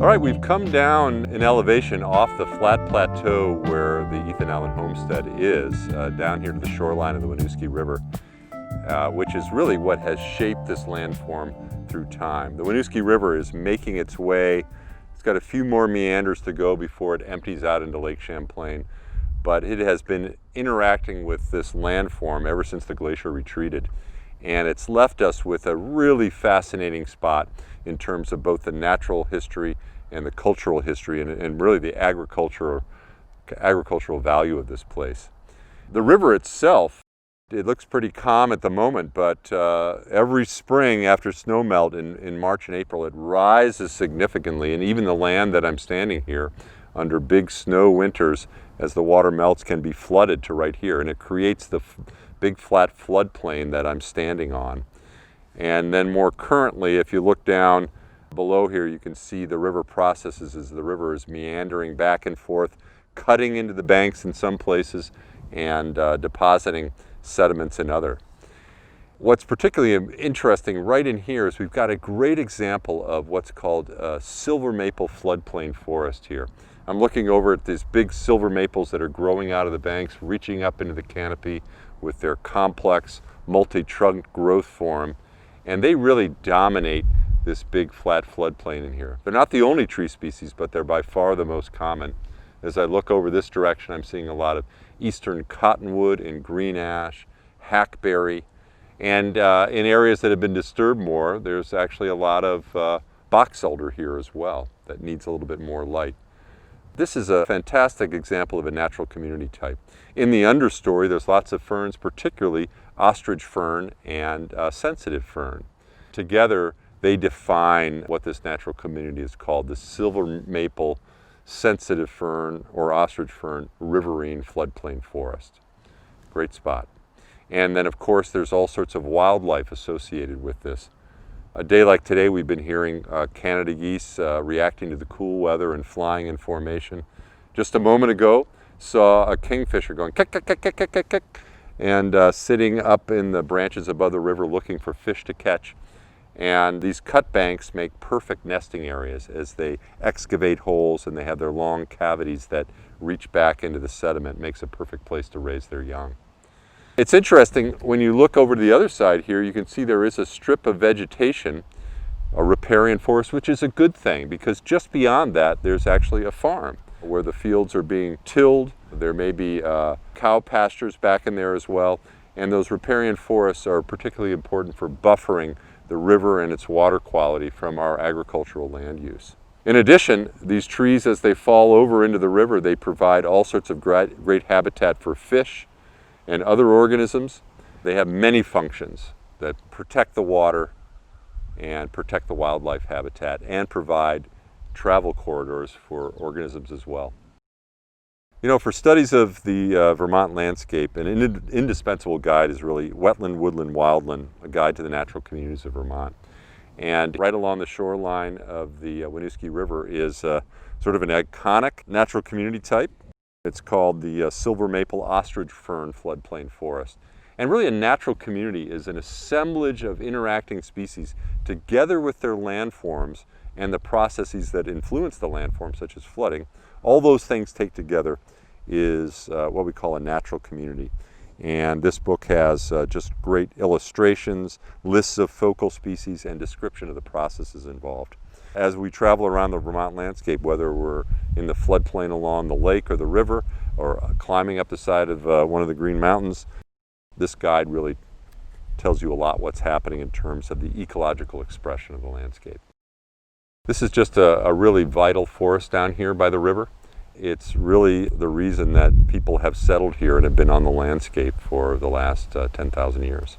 All right, we've come down in elevation off the flat plateau where the Ethan Allen Homestead is, down here to the shoreline of the Winooski River, which is really what has shaped this landform through time. The Winooski River is making its way. It's got a few more meanders to go before it empties out into Lake Champlain, but it has been interacting with this landform ever since the glacier retreated. And it's left us with a really fascinating spot in terms of both the natural history and the cultural history and really the agricultural value of this place. The river itself, it looks pretty calm at the moment, but every spring after snowmelt in March and April, it rises significantly, and even the land that I'm standing here under big snow winters, as the water melts, can be flooded to right here, and it creates the big flat floodplain that I'm standing on. And then more currently, if you look down below here, you can see the river processes as the river is meandering back and forth, cutting into the banks in some places and depositing sediments in other. What's particularly interesting right in here is we've got a great example of what's called silver maple floodplain forest here. I'm looking over at these big silver maples that are growing out of the banks, reaching up into the canopy with their complex multi-trunk growth form, and they really dominate this big flat floodplain in here. They're not the only tree species, but they're by far the most common. As I look over this direction, I'm seeing a lot of eastern cottonwood and green ash, hackberry, and in areas that have been disturbed more, there's actually a lot of box elder here as well that needs a little bit more light. This is a fantastic example of a natural community type. In the understory, there's lots of ferns, particularly ostrich fern and sensitive fern. Together, they define what this natural community is called, the silver maple sensitive fern or ostrich fern riverine floodplain forest. Great spot. And then, of course, there's all sorts of wildlife associated with this. A day like today, we've been hearing Canada geese reacting to the cool weather and flying in formation. Just a moment ago, saw a kingfisher going kick, kick, kick, kick, kick, kick, kick, and sitting up in the branches above the river looking for fish to catch. And these cut banks make perfect nesting areas as they excavate holes, and they have their long cavities that reach back into the sediment. It makes a perfect place to raise their young. It's interesting, when you look over to the other side here, you can see there is a strip of vegetation, a riparian forest, which is a good thing because just beyond that there's actually a farm where the fields are being tilled. There may be cow pastures back in there as well, and those riparian forests are particularly important for buffering the river and its water quality from our agricultural land use. In addition, these trees, as they fall over into the river, they provide all sorts of great habitat for fish and other organisms. They have many functions that protect the water and protect the wildlife habitat and provide travel corridors for organisms as well. You know, for studies of the Vermont landscape, an indispensable guide is really Wetland, Woodland, Wildland, a guide to the natural communities of Vermont. And right along the shoreline of the Winooski River is sort of an iconic natural community type. It's called the silver maple ostrich fern floodplain forest. And really a natural community is an assemblage of interacting species together with their landforms and the processes that influence the landforms, such as flooding. All those things take together is what we call a natural community. And this book has just great illustrations, lists of focal species, and description of the processes involved. As we travel around the Vermont landscape, whether we're in the floodplain along the lake or the river, or climbing up the side of one of the Green Mountains, this guide really tells you a lot what's happening in terms of the ecological expression of the landscape. This is just a really vital forest down here by the river. It's really the reason that people have settled here and have been on the landscape for the last 10,000 years.